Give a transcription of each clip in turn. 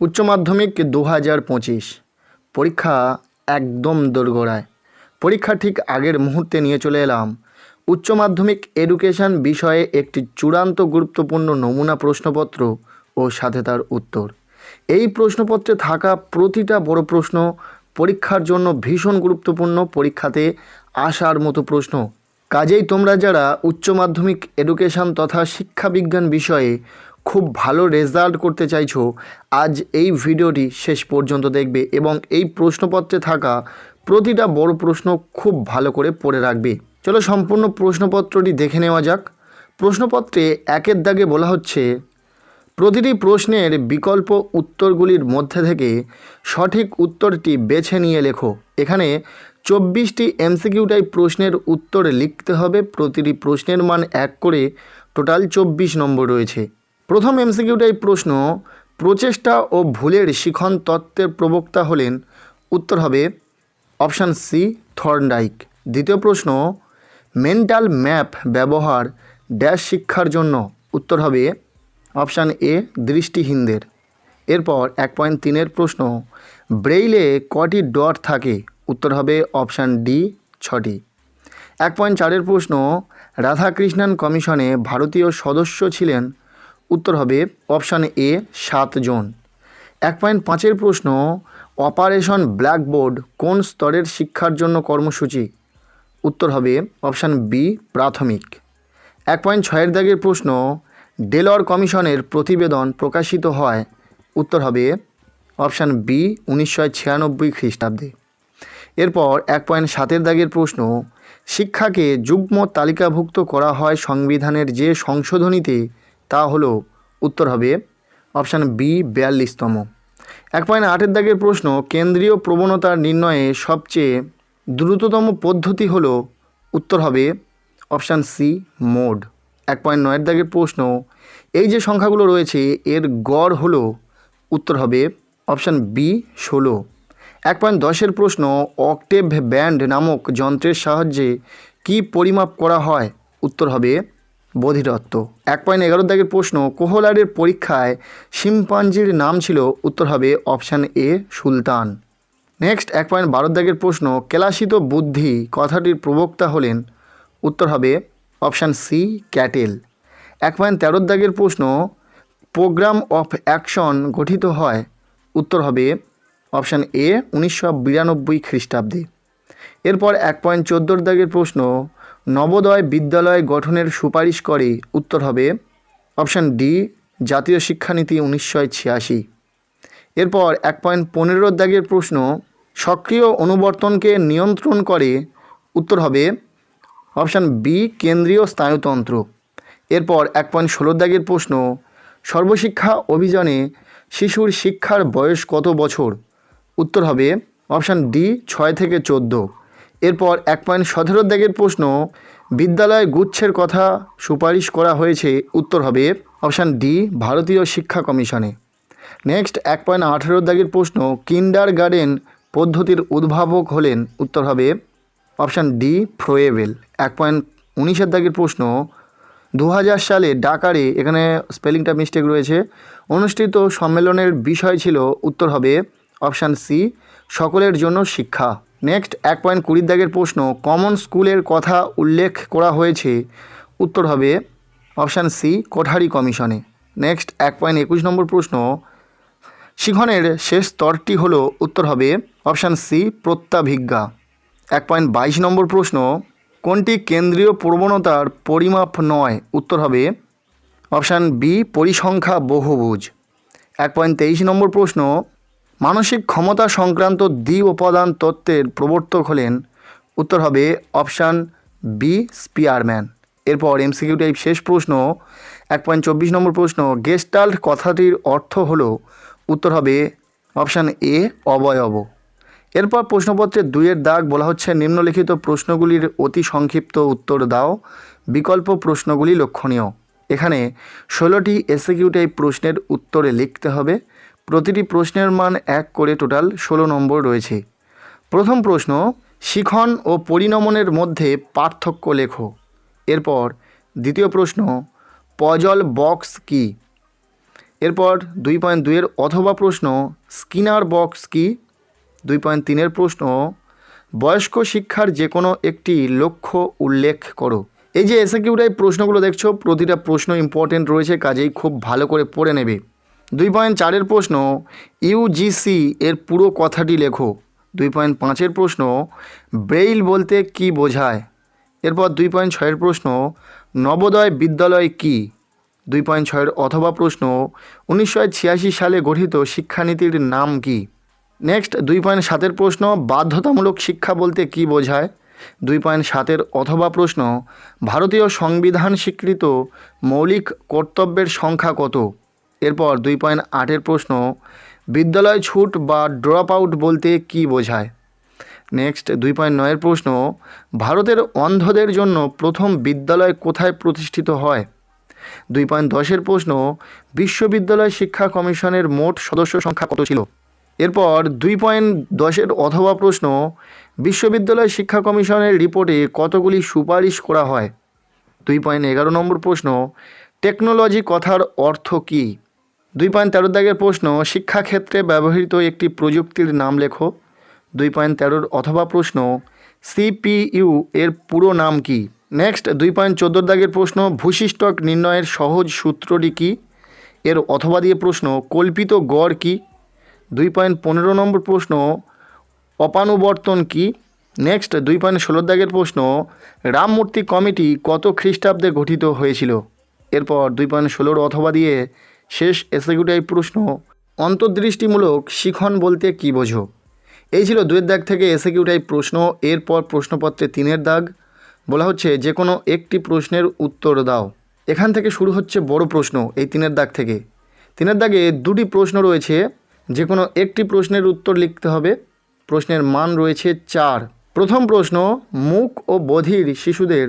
উচ্চ মাধ্যমিক 2025 পরীক্ষা একদম দোরগোড়ায়। পরীক্ষা ঠিক আগের মুহূর্তে নিয়ে চলে এলাম উচ্চ মাধ্যমিক এডুকেশন বিষয়ে একটি চূড়ান্ত গুরুত্বপূর্ণ নমুনা প্রশ্নপত্র ও সাথে তার উত্তর। এই প্রশ্নপত্রে থাকা প্রতিটা বড় প্রশ্ন পরীক্ষার জন্য ভীষণ গুরুত্বপূর্ণ, পরীক্ষাতে আসার মতো প্রশ্ন। কাজেই তোমরা যারা উচ্চ মাধ্যমিক এডুকেশন তথা শিক্ষাবিজ্ঞান বিষয়ে খুব ভালো রেজাল্ট করতে চাইছো, আজ এই ভিডিওটি শেষ পর্যন্ত দেখবে এবং এই প্রশ্নপত্রে থাকা প্রতিটা বড় প্রশ্ন খুব ভালো করে পড়ে রাখবে। চলো সম্পূর্ণ প্রশ্নপত্রটি দেখে নেওয়া যাক। প্রশ্নপত্রে একের দাগে বলা হচ্ছে, প্রতিটি প্রশ্নের বিকল্প উত্তরগুলির মধ্যে থেকে সঠিক উত্তরটি বেছে নিয়ে লেখো। এখানে 24টি এমসিকিউ টাইপ প্রশ্নের উত্তর লিখতে হবে। প্রতিটি প্রশ্নের মান 1 করে, টোটাল 24 নম্বর রয়েছে। প্রথম এমসিকিউ টাইপ প্রশ্ন, প্রচেষ্টা ও ভুলের শিখন তত্ত্বের প্রবক্তা হলেন? উত্তর হবে অপশান সি, থর্নডাইক। দ্বিতীয় প্রশ্ন, মেন্টাল ম্যাপ ব্যবহার ড্যাশ শিক্ষার জন্য? উত্তর হবে অপশান এ, দৃষ্টিহীনদের। এরপর 1.3-এর প্রশ্ন, ব্রেইলে কটি ডট থাকে? উত্তর হবে অপশান ডি, 6টি। 1.4-এর প্রশ্ন, রাধাকৃষ্ণন কমিশনে ভারতীয় সদস্য ছিলেন? উত্তর হবে অপশান এ, 7 জন। 1.5-এর প্রশ্ন, অপারেশন ব্ল্যাকবোর্ড কোন স্তরের শিক্ষার জন্য কর্মসূচি? উত্তর হবে অপশান বি, প্রাথমিক। 1.6-এর দাগের প্রশ্ন, ডেলর কমিশনের প্রতিবেদন প্রকাশিত হয়? উত্তর হবে অপশান বি, 1996 খ্রিস্টাব্দে। এরপর 1.7-এর দাগের প্রশ্ন, শিক্ষাকে যুগ্ম তালিকাভুক্ত করা হয় সংবিধানের যে সংশোধনীতে, তা হলো? উত্তর হবে অপশান বি, 42তম। 1.8-এর দাগের প্রশ্ন, কেন্দ্রীয় প্রবণতার নির্ণয়ে সবচেয়ে দ্রুততম পদ্ধতি হলো? উত্তর হবে অপশান সি, মোড। 1.9-এর দাগের প্রশ্ন, এই যে সংখ্যাগুলো রয়েছে এর গড় হলো? উত্তর হবে অপশান বি, 16। 1.10-এর প্রশ্ন, অক্টেভ ব্যান্ড নামক যন্ত্রের সাহায্যে কি পরিমাপ করা হয়? উত্তর হবে বোধিতত্ত্ব। 1.11-এর দাগের প্রশ্ন, কোহলারের পরীক্ষায় শিম্পাঞ্জির নাম ছিল? উত্তর হবে অপশান এ, সুলতান। নেক্সট 1.12-এর দাগের প্রশ্ন, কেলাসিত বুদ্ধি কথাটির প্রবক্তা হলেন? উত্তর হবে অপশান সি, ক্যাটেল। 1.13-এর দাগের প্রশ্ন, প্রোগ্রাম অফ অ্যাকশন গঠিত হয়? উত্তর হবে অপশান এ, 1992 খ্রিস্টাব্দে। এরপর 1.14-এর দাগের প্রশ্ন, নবোদয় বিদ্যালয় গঠনের সুপারিশ করে? উত্তর হবে অপশান ডি, জাতীয় শিক্ষানীতি 1986। এরপর 1.15-এর দাগের প্রশ্ন, সক্রিয় অনুবর্তনকে নিয়ন্ত্রণ করে? উত্তর হবে অপশান বি, কেন্দ্রীয় স্নায়ুতন্ত্র। এরপর 1.16-এর দাগের প্রশ্ন, সর্বশিক্ষা অভিযানে শিশুর শিক্ষার বয়স কত বছর? উত্তর হবে অপশান ডি, 6 থেকে 14। এরপর 1.17-এর দাগের প্রশ্ন, বিদ্যালয় গুচ্ছের কথা সুপারিশ করা হয়েছে? উত্তর হবে অপশান ডি, ভারতীয় শিক্ষা কমিশনে। নেক্সট 1.18-এর দাগের প্রশ্ন, কিন্ডার গার্ডেন পদ্ধতির উদ্ভাবক হলেন? উত্তর হবে অপশান ডি, ফ্রোয়েবেল। 1.19-এর দাগের প্রশ্ন, 2000 সালে ডাকারে, এখানে স্পেলিংটা মিস্টেক রয়েছে, অনুষ্ঠিত সম্মেলনের বিষয় ছিল? উত্তর হবে অপশান সি, সকলের জন্য শিক্ষা। নেক্সট 1.20-এর দাগের প্রশ্ন, কমন স্কুলের কথা উল্লেখ করা হয়েছে? উত্তর হবে অপশান সি, কোঠারি কমিশনে। নেক্সট 1.21 নম্বর প্রশ্ন, শিখনের শেষ স্তরটি হলো? উত্তর হবে অপশান সি, প্রত্যাভিজ্ঞা। 1.22 নম্বর প্রশ্ন, কোনটি কেন্দ্রীয় প্রবণতার পরিমাপ নয়? উত্তর হবে অপশান বি, পরিসংখ্যা বহুভুজ। 1.23 নম্বর প্রশ্ন, মানসিক ক্ষমতা সংক্রান্ত দ্বি উপাদান তত্ত্বের প্রবর্তক হলেন? উত্তর হবে অপশান বি, স্পিয়ারম্যান। এরপর এমসিকিউ টাইপ শেষ প্রশ্ন 1.24 নম্বর প্রশ্ন, গেস্টাল্ট কথাটির অর্থ হলো? উত্তর হবে অপশান এ, অবয়ব। এরপর প্রশ্নপত্রের 2-এর দাগ বলা হচ্ছে, নিম্নলিখিত প্রশ্নগুলির অতি সংক্ষিপ্ত উত্তর দাও, বিকল্প প্রশ্নগুলি লক্ষণীয়। এখানে 16টি এসকিউ টাইপ প্রশ্নের উত্তরে লিখতে হবে। প্রতিটি প্রশ্নের মান 1 করে, টোটাল 16 নম্বর রয়েছে। প্রথম প্রশ্ন, শিখন ও পরিণমনের মধ্যে পার্থক্য লেখো। এরপর দ্বিতীয় প্রশ্ন, পজল বক্স কি? এরপর 2.2 অথবা প্রশ্ন স্কিনার বক্স কি। 2.3 প্রশ্ন বয়স্ক শিক্ষার যে কোনো একটি লক্ষ্য উল্লেখ করো। এই যে এসএকিউ টাইপ প্রশ্নগুলো দেখছো, প্রতিটা প্রশ্ন ইম্পর্টেন্ট রয়েছে, কাজেই খুব ভালো করে পড়ে নেবে। 2.4 প্রশ্ন ইউজিসি এর পুরো কথাটি লেখো। 2.5 প্রশ্ন ব্রেইল বলতে কি বোঝায়। এরপর 2.6 প্রশ্ন নবোদয় বিদ্যালয় কি। 2.6 অথবা প্রশ্ন 1986 সালে গঠিত শিক্ষানীতির নাম কি। নেক্সট 2.7 প্রশ্ন বাধ্যতামূলক শিক্ষা বলতে কি বোঝায়। 2.7 অথবা প্রশ্ন ভারতীয় সংবিধান স্বীকৃত মৌলিক কর্তব্যের সংখ্যা কত। এরপর 2.8 প্রশ্ন বিদ্যালয় ছুট বা ড্রপ আউট বলতে কি বোঝায়। নেক্সট 2.9 প্রশ্ন ভারতের অন্ধদের জন্য প্রথম বিদ্যালয় কোথায় প্রতিষ্ঠিত হয়। 2.10 প্রশ্ন বিশ্ববিদ্যালয় শিক্ষা কমিশনের মোট সদস্য সংখ্যা কত ছিল। এরপর 2.10 অথবা প্রশ্ন বিশ্ববিদ্যালয় শিক্ষা কমিশনের রিপোর্টে কতগুলি সুপারিশ করা হয়। 2.11 নম্বর প্রশ্ন টেকনোলজি কথার অর্থ কী। 2.13 দাগের প্রশ্ন শিক্ষাক্ষেত্রে ব্যবহৃত একটি প্রযুক্তির নাম লেখো। 2.13 অথবা প্রশ্ন সিপিইউ এর পুরো নাম কি। নেক্সট 2.14 দাগের প্রশ্ন ভূশিষ্টক নির্ণয়ের সহজ সূত্রটি কী, এর অথবা দিয়ে প্রশ্ন কল্পিত গড় কী। 2.15 নম্বর প্রশ্ন অপানুবর্তন কী। নেক্সট 2.16 দাগের প্রশ্ন রামমূর্তি কমিটি কত খ্রিস্টাব্দে গঠিত হয়েছিল। এরপর 2.16 অথবা দিয়ে শেষ এসএকিউ টাইপ প্রশ্ন অন্তর্দৃষ্টিমূলক শিখন বলতে কী বোঝো। এই ছিল 2 দাগ থেকে এসএকিউ টাইপ প্রশ্ন। এরপর প্রশ্নপত্রে 3 দাগ বলা হচ্ছে যে কোনো একটি প্রশ্নের উত্তর দাও। এখান থেকে শুরু হচ্ছে বড় প্রশ্ন। এই 3 দাগ থেকে 3 দাগে 2টি প্রশ্ন রয়েছে, যে কোনো একটি প্রশ্নের উত্তর লিখতে হবে। প্রশ্নের মান রয়েছে 4। প্রথম প্রশ্ন মূক ও বধির শিশুদের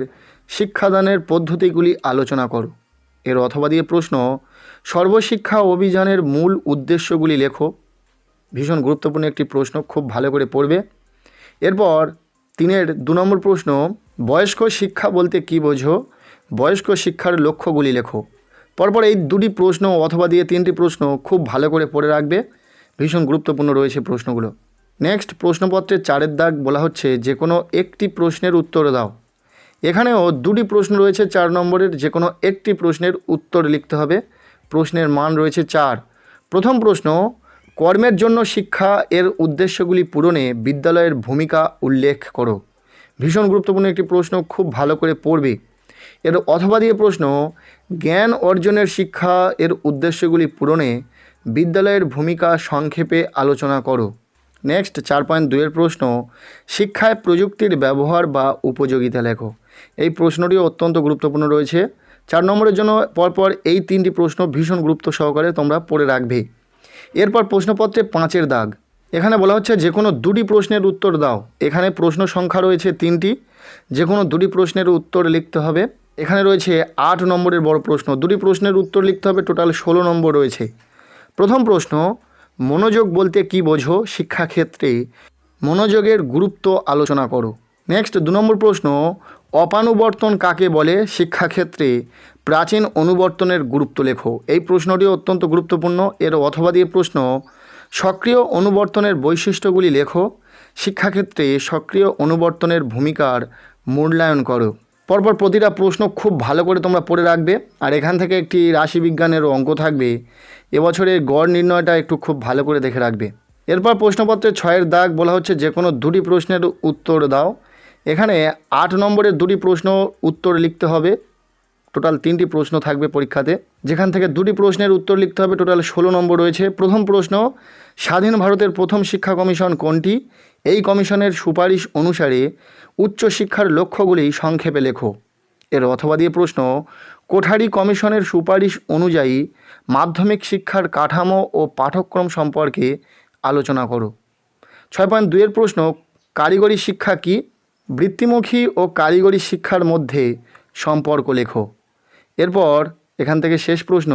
শিক্ষাদানের পদ্ধতিগুলি আলোচনা করো। এর অথবা দিয়ে প্রশ্ন সর্বশিক্ষা অভিযানের মূল উদ্দেশ্যগুলি লেখো। ভীষণ গুরুত্বপূর্ণ একটি প্রশ্ন, খুব ভালো করে পড়বে। এরপর 3 নম্বর প্রশ্ন বয়স্ক শিক্ষা বলতে কী বোঝো, বয়স্ক শিক্ষার লক্ষ্যগুলি লেখো। পরপর এই 2টি প্রশ্ন অথবা দিয়ে 3টি প্রশ্ন খুব ভালো করে পড়ে রাখবে, ভীষণ গুরুত্বপূর্ণ রয়েছে প্রশ্নগুলো। নেক্সট প্রশ্নপত্রের 4 দাগ বলা হচ্ছে যে কোনো একটি প্রশ্নের উত্তর দাও। এখানেও 2টি প্রশ্ন রয়েছে 4 নম্বরের, যে কোনো একটি প্রশ্নের উত্তর লিখতে হবে। প্রশ্নের মান রয়েছে 4। প্রথম প্রশ্ন কর্মের জন্য শিক্ষা এর উদ্দেশ্যগুলি পূরণে বিদ্যালয়ের ভূমিকা উল্লেখ করো। ভীষণ গুরুত্বপূর্ণ একটি প্রশ্ন, খুব ভালো করে পড়বে। এর অথবা দিয়ে প্রশ্ন জ্ঞান অর্জনের শিক্ষা এর উদ্দেশ্যগুলি পূরণে বিদ্যালয়ের ভূমিকা সংক্ষেপে আলোচনা করো। নেক্সট 4.2 প্রশ্ন শিক্ষায় প্রযুক্তির ব্যবহার বা উপযোগিতা লেখো। এই প্রশ্নটিও অত্যন্ত গুরুত্বপূর্ণ রয়েছে। 4 নম্বরের জন্য পরপর এই 3টি প্রশ্ন ভীষণ গুরুত্ব সহকারে তোমরা পড়ে রাখবে। এরপর প্রশ্নপত্রে 5 দাগ এখানে বলা হচ্ছে যে কোনো 2টি প্রশ্নের উত্তর দাও। এখানে প্রশ্ন সংখ্যা রয়েছে 3টি, যে কোনো 2টি প্রশ্নের উত্তর লিখতে হবে। এখানে রয়েছে 8 নম্বরের বড় প্রশ্ন, 2টি প্রশ্নের উত্তর লিখতে হবে, টোটাল 16 নম্বর রয়েছে। প্রথম প্রশ্ন মনোযোগ বলতে কী বোঝো, শিক্ষাক্ষেত্রে মনোযোগের গুরুত্ব আলোচনা করো। নেক্সট 2 নম্বর প্রশ্ন অপানুবর্তন কাকে বলে, শিক্ষাক্ষেত্রে প্রাচীন অনুবর্তনের গুরুত্ব লেখো। এই প্রশ্নটি অত্যন্ত গুরুত্বপূর্ণ। এর অথবা দিয়ে প্রশ্ন সক্রিয় অনুবর্তনের বৈশিষ্ট্যগুলি লেখো। শিক্ষাক্ষেত্রে সক্রিয় অনুবর্তনের ভূমিকার মূল্যায়ন করো। পরপর প্রতিটা প্রশ্ন খুব ভালো করে তোমরা পড়ে রাখবে। আর এখান থেকে একটি রাশিবিজ্ঞানের অঙ্ক থাকবে, এবছরের গড় নির্ণয়টা একটু খুব ভালো করে দেখে রাখবে। এরপর প্রশ্নপত্রে 6 দাগ বলা হচ্ছে যে কোনো 2টি প্রশ্নের উত্তর দাও। এখানে 8 নম্বরের 2টি প্রশ্ন উত্তর লিখতে হবে। টোটাল 3টি প্রশ্ন থাকবে পরীক্ষাতে, যেখান থেকে 2টি প্রশ্নের উত্তর লিখতে হবে। টোটাল 16 নম্বর রয়েছে। প্রথম প্রশ্ন স্বাধীন ভারতের প্রথম শিক্ষা কমিশন কোনটি, এই কমিশনের সুপারিশ অনুসারে উচ্চশিক্ষার লক্ষ্যগুলি সংক্ষেপে লেখো। এর অথবা দিয়ে প্রশ্ন কোঠারি কমিশনের সুপারিশ অনুযায়ী মাধ্যমিক শিক্ষার কাঠামো ও পাঠ্যক্রম সম্পর্কে আলোচনা করো। 6.2 প্রশ্ন কারিগরি শিক্ষা কি, বৃত্তিমুখী ও কারিগরি শিক্ষার মধ্যে সম্পর্ক লেখো। এরপর এখান থেকে শেষ প্রশ্ন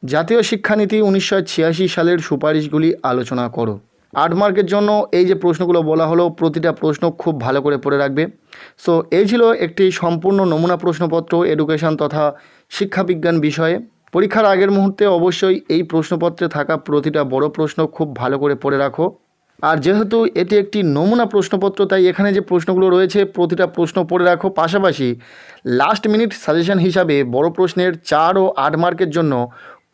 জাতীয় শিক্ষানীতি 1986 সালের সুপারিশগুলি আলোচনা করো। 8 মার্কের জন্য এই যে প্রশ্নগুলো বলা হলো, প্রতিটা প্রশ্ন খুব ভালো করে পড়ে রাখবে। সো এই ছিল একটি সম্পূর্ণ নমুনা প্রশ্নপত্র এডুকেশন তথা শিক্ষাবিজ্ঞান বিষয়ে। পরীক্ষার আগের মুহূর্তে অবশ্যই এই প্রশ্নপত্রে থাকা প্রতিটা বড় প্রশ্ন খুব ভালো করে পড়ে রাখো। আর যেহেতু এটি একটি নমুনা প্রশ্নপত্র, তাই এখানে যে প্রশ্নগুলো রয়েছে প্রতিটা প্রশ্ন পড়ে রাখো। পাশাপাশি লাস্ট মিনিট সাজেশন হিসাবে বড় প্রশ্নের 4 ও 8 মার্কের জন্য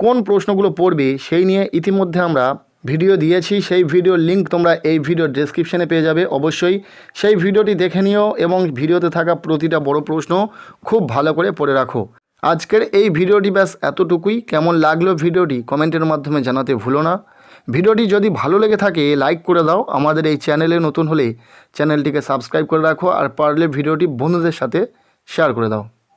কোন প্রশ্নগুলো পড়বে সেই নিয়ে ইতিমধ্যে আমরা ভিডিও দিয়েছি। সেই ভিডিওর লিঙ্ক তোমরা এই ভিডিওর ডেসক্রিপশনে পেয়ে যাবে। অবশ্যই সেই ভিডিওটি দেখে নিও এবং ভিডিওতে থাকা প্রতিটা বড় প্রশ্ন খুব ভালো করে পড়ে রাখো। আজকের এই ভিডিওটি ব্যাস এতটুকুই। কেমন লাগলো ভিডিওটি কমেন্টের মাধ্যমে জানাতে ভুলো না। ভিডিওটি যদি ভালো লেগে থাকে লাইক করে দাও। আমাদের এই চ্যানেলে নতুন হলে চ্যানেলটিকে সাবস্ক্রাইব করে রাখো, আর পারলে ভিডিওটি বন্ধুদের সাথে শেয়ার করে দাও।